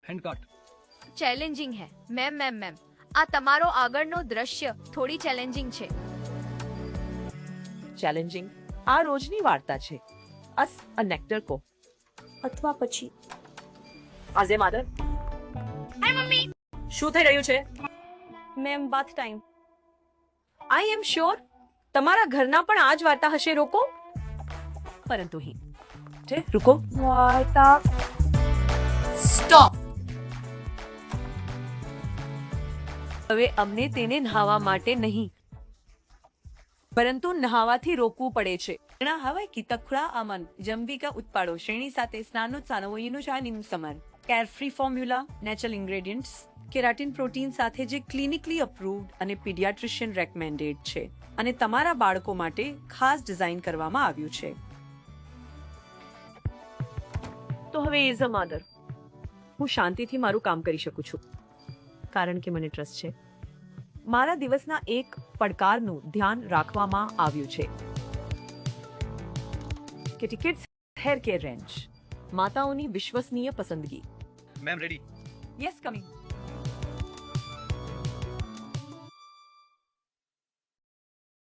Hand cut. Challenging હે ma'am આ તમારો આગળનો દ્રશ્ય થોડી ચેલેન્જિંગ છે. ચેલેન્જિંગ આ રોજની વાર્તા છે. અસ અ નેક્ટર કો અથવા પછી આજે માધર શું થઈ રહ્યું છે? Ma'am bath time. I am sure તમારા ઘરના પણ આ જ વાર્તા હશે. રોકો પરંતુ રૂકો વાર્તા સ્ટોપ. હવે અમને તેને નહાવા માટે નહીં પરંતુ નહાવાથી રોકવું પડે છે. હવાય કી તખડા અમન જંબિકા ઉત્પાદો શ્રેણી સાથે સ્નાનોત્સાનોયનું શાનિમ summer care free formula natural ingredients keratin protein સાથે જે ક્લિનિકલી અપ્રૂવ્ડ અને પીડિયાટ્રિશિયન રેકમેન્ડેડ છે અને તમારા બાળકો માટે ખાસ ડિઝાઇન કરવામાં આવ્યું છે. તો હવે એઝ અ મધર હું શાંતિથી મારું કામ કરી શકું છું કારણ કે મને ટ્રસ્ટ છે. મારા દિવસના એક પડકારનું ધ્યાન રાખવામાં આવ્યું છે કે ટિકિટ્સ હેર કેર રેન્જ માતાઓની વિશ્વસનીય પસંદગી. Ma'am ready. Yes coming.